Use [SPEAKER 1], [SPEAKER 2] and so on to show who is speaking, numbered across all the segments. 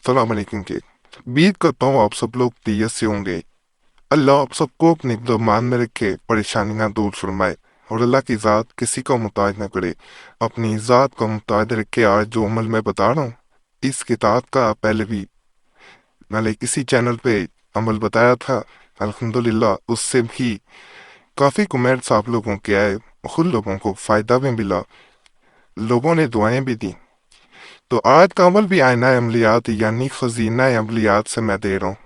[SPEAKER 1] सलाम अलैकुम के। उम्मीद करता हूँ आप सब लोग खैरियत से होंगे। अल्लाह आप सबको अपने ईमान में रखे, परेशानियां दूर फरमाए और अल्लाह की ज़ात किसी को मुताज न करे। अपनी ज़ात को मुताज रखे। आज जो अमल मैं बता रहा हूँ, इस किताब का पहले भी मैंने किसी चैनल पे अमल बताया था। अल्हम्दुलिल्लाह उससे भी काफ़ी कमेंट्स आप लोगों के आए, खुद लोगों को फ़ायदा भी मिला, लोगों ने दुआएं भी दी। तो आज का अमल भी आईना अमलियात यानी खजीना अमलियात से मैं दे रहा हूँ।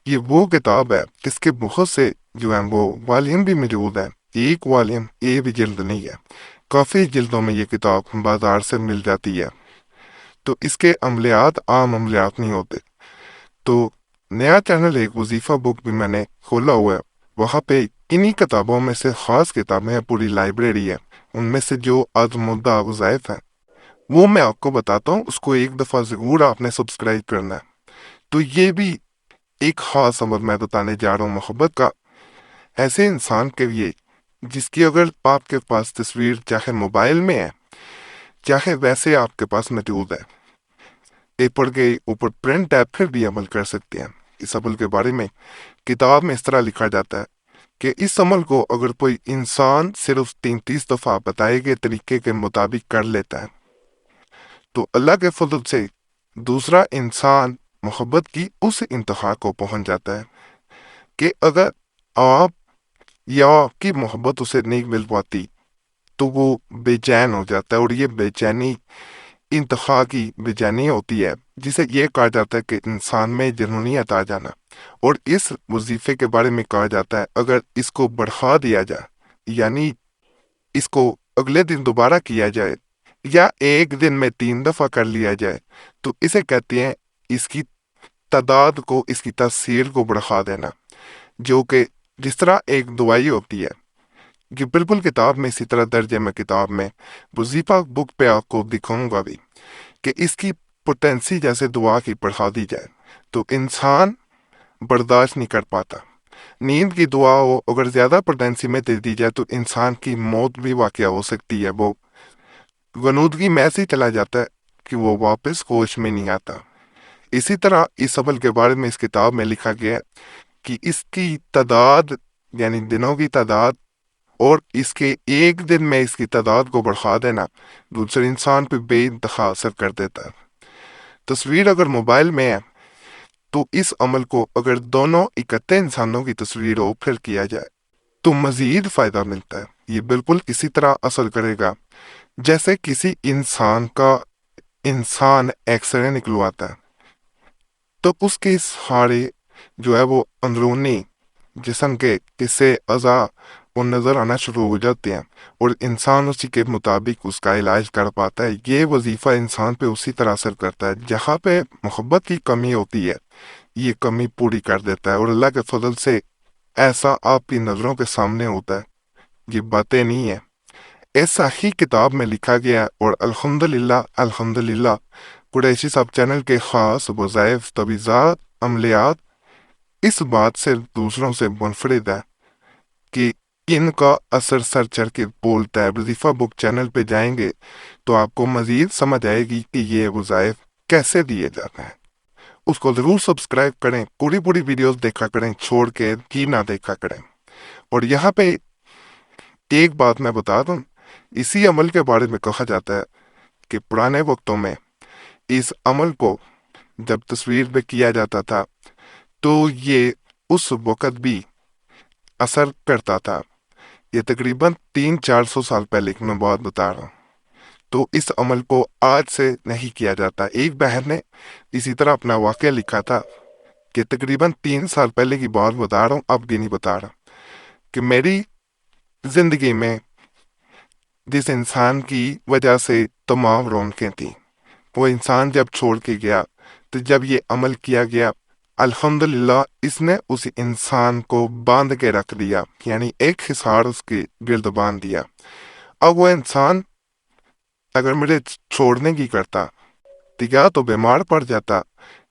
[SPEAKER 1] ये वो किताब है जिसके बहुत से जो है वो वालियम भी मौजूद है। एक वालियम ये भी जल्द नहीं है, काफ़ी जल्दों में ये किताब बाजार से मिल जाती है। तो इसके अमलियात आम अमलियात नहीं होते। तो नया चैनल एक वजीफ़ा बुक भी मैंने खोला हुआ है, वहाँ पे इन्हीं किताबों में से ख़ास किताबें हैं, पूरी लाइब्रेरी है। उनमें से जो अज़मुद्दा वज़ाइफ हैं वो मैं आपको बताता हूँ, उसको एक दफ़ा ज़रूर आपने सब्सक्राइब करना है। तो ये भी एक ख़ास अमल मैं बताने जा रहा हूँ मोहब्बत का, ऐसे इंसान के लिए जिसकी अगर आपके पास तस्वीर चाहे मोबाइल में है चाहे वैसे आपके पास मौजूद है, पेपर के ऊपर प्रिंट है, फिर भी अमल कर सकते हैं। इस अमल के बारे में किताब में इस तरह लिखा जाता है कि इस अमल को अगर कोई इंसान सिर्फ 33 दफ़ा बताए गए तरीके के मुताबिक कर लेता है तो अल्लाह के फजल से दूसरा इंसान मोहब्बत की उस इंतहा को पहुंच जाता है कि अगर आप या आपकी मोहब्बत उसे नहीं मिल पाती तो वो बेचैन हो जाता है। और ये बेचैनी इंतहा की बेचैनी होती है जिसे ये कहा जाता है कि इंसान में जुनूनियत आ जाना। और इस वजीफे के बारे में कहा जाता है अगर इसको बढ़ा दिया जाए, यानी इसको अगले दिन दोबारा किया जाए या एक दिन में 3 दफ़ा कर लिया जाए, तो इसे कहते हैं इसकी तादाद को, इसकी तासीर को बढ़ा देना। जो कि जिस तरह एक दवाई होती है, कि बिल्कुल किताब में इसी तरह दर्ज है। मैं किताब में वजीफा बुक पे आपको दिखाऊंगा भी कि इसकी पोटेंसी जैसे दुआ की बढ़ा दी जाए तो इंसान बर्दाश्त नहीं कर पाता। नींद की दुआ हो अगर ज्यादा पोटेंसी में दे दी जाए तो इंसान की मौत भी वाकया हो सकती है। वो गनूदगी में ऐसे ही चला जाता है कि वो वापस होश में नहीं आता। इसी तरह इस अमल के बारे में इस किताब में लिखा गया है कि इसकी तादाद यानी दिनों की तादाद और इसके एक दिन में इसकी तादाद को बढ़ा देना दूसरे इंसान पे बेइंतहा असर कर देता है। तस्वीर अगर मोबाइल में है तो इस अमल को अगर दोनों इकट्ठे इंसानों की तस्वीर हो फिर किया जाए तो मजीद फायदा मिलता है। ये बिल्कुल इसी तरह असर करेगा जैसे किसी इंसान एक्सरे निकलवाता है तो उसके सारे जो है वो अंदरूनी जिस्म के किस्से अज़ा वो नज़र आना शुरू हो जाते हैं और इंसान उसी के मुताबिक उसका इलाज कर पाता है। ये वजीफ़ा इंसान पे उसी तरह असर करता है। जहाँ पे मोहब्बत की कमी होती है ये कमी पूरी कर देता है और अल्लाह के फजल से ऐसा आपकी नज़रों के सामने होता है। ये बातें नहीं है, ऐसा ही किताब में लिखा गया है। और अल्हम्दुलिल्लाह अल्हम्दुलिल्लाह कुरैशी सब चैनल के ख़ास वज़ाइफ तवीज़ात अमलियात इस बात से दूसरों से मुनफरिद है कि इनका असर सर चढ़ के बोलता है। वजीफा बुक चैनल पे जाएंगे तो आपको मजीद समझ आएगी कि ये वज़ाइफ कैसे दिए जाते हैं। उसको ज़रूर सब्सक्राइब करें, पूरी पूरी वीडियोस देखा करें, छोड़ के ही ना देखा करें। और यहाँ पे एक बात मैं बता दूं, इसी अमल के बारे में कहा जाता है कि पुराने वक्तों में इस अमल को जब तस्वीर पे किया जाता था तो ये उस वक़्त भी असर करता था। ये तकरीबन 300-400 साल पहले की मैं बात बता रहा हूँ। तो इस अमल को आज से नहीं किया जाता। एक बहन ने इसी तरह अपना वाक़या लिखा था कि तकरीबन 3 साल पहले की बात बता रहा हूँ, अब की नहीं बता रहा, कि मेरी जिंदगी में जिस इंसान की वजह से तमाम रौनकें थी वो इंसान जब छोड़ के गया, तो जब ये अमल किया गया अल्हम्दुलिल्लाह इसने उस इंसान को बांध के रख दिया, यानी एक हिसार उसके गिर्द बांध दिया। अब वो इंसान अगर मुझे छोड़ने की करता तो या तो बीमार पड़ जाता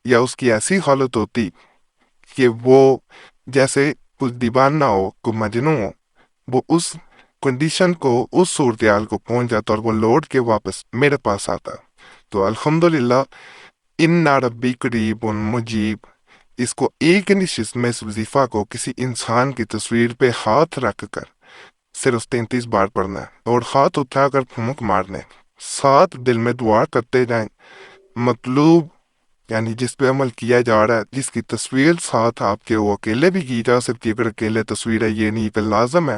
[SPEAKER 1] या उसकी ऐसी हालत होती कि वो जैसे कुछ दीवाना हो, कोई मजनू हो, वो उस कंडीशन को, उस सूरत हाल को पहुंच जाता और वो लौट के वापस मेरे पास आता। तो अल्हम्दुलिल्लाह इन्ना रब्बी करीब उन मुजीब। इसको एक ही नशिस्त में इस वजीफा को किसी इंसान की तस्वीर पे हाथ रख कर सिर्फ 33 बार पढ़ना है और हाथ उठाकर फूंक मारने, साथ दिल में दुआ करते जाएं। मतलूब यानी जिस पे अमल किया जा रहा है, जिसकी तस्वीर साथ आपके वो अकेले भी की जा सकती है, अगर अकेले तस्वीर है ये नहीं पे लाजम है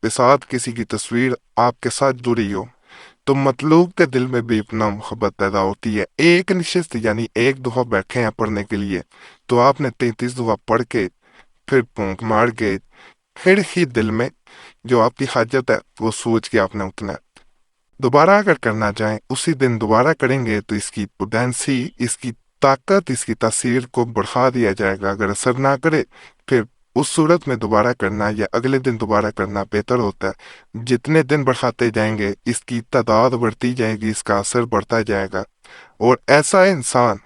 [SPEAKER 1] पे साथ किसी की तस्वीर आपके साथ जुड़ी हो, तो मतलूब के दिल में बेपनाह मोहब्बत पैदा होती है। एक निश्चित यानी एक दफा बैठे हैं पढ़ने के लिए, तो आपने 33 दफा पढ़ के फिर फूंक मार के फिर ही दिल में जो आपकी हाजत है वो सोच के आपने उठना है। दोबारा अगर करना चाहें उसी दिन दोबारा करेंगे तो इसकी पोटेंसी, इसकी ताकत, इसकी तासीर को बढ़ा दिया जाएगा। अगर असर ना करे फिर उस सूरत में दोबारा करना या अगले दिन दोबारा करना बेहतर होता है। जितने दिन बढ़ाते जाएंगे इसकी तादाद बढ़ती जाएगी, इसका असर बढ़ता जाएगा। और ऐसा इंसान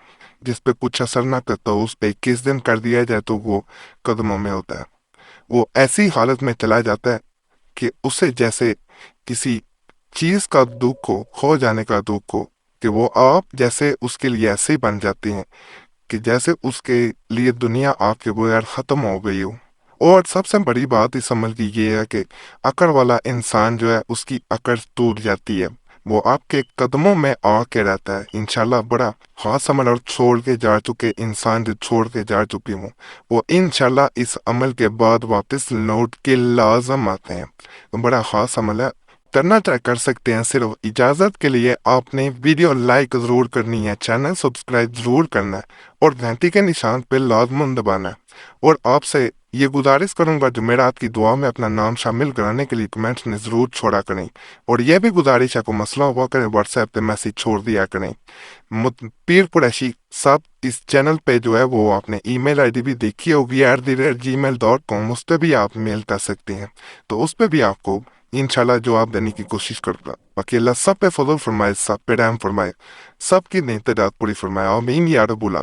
[SPEAKER 1] जिस पे कुछ असर ना करता हो उस पे 21 दिन कर दिया जाए तो वो कदमों में होता है। वो ऐसी हालत में चला जाता है कि उसे जैसे किसी चीज का दुख हो, खो जाने का दुख हो, कि वो आप जैसे उसके लिए ऐसे ही बन जाती हैं कि जैसे उसके लिए दुनिया आपके बगैर खत्म हो गई हो। और सबसे बड़ी बात इस अमल की ये है कि अकड़ वाला इंसान जो है उसकी अकड़ टूट जाती है, वो आपके कदमों में आके रहता है। इंशाल्लाह बड़ा खास अमल और छोड़ के जा चुके इंसान जो छोड़ के जा चुके हों वो इंशाल्लाह इस अमल के बाद वापस लौट के लाजम आते हैं। तो बड़ा खास अमल है, करना ट्राई कर सकते हैं। सिर्फ इजाजत के लिए आपने वीडियो लाइक जरूर करनी है, चैनल सब्सक्राइब जरूर करना है और घंटी के निशान पे लाजमन दबाना है। और आपसे ये गुजारिश करूंगा जुमेरात की दुआ में अपना नाम शामिल कराने के लिए कमेंट्स में जरूर छोड़ा करें। और यह भी गुजारिश है, को मसला हुआ करें व्हाट्सएप पे मैसेज छोड़ दिया करें। पीर कुरैशी सब इस चैनल पे जो है वो आपने ईमेल आईडी भी देखी होगी @gmail.com, उस पर भी आप मेल कर सकते हैं, तो उस पर भी आपको इंशाल्लाह जवाब देने की कोशिश करूंगा। बाकी अल्लाह सब पे फजल फरमाए, सब पे रहम फरमाए, सबकी नेतदात पूरी फरमाए। आमीन या रब्बुल आलमीन।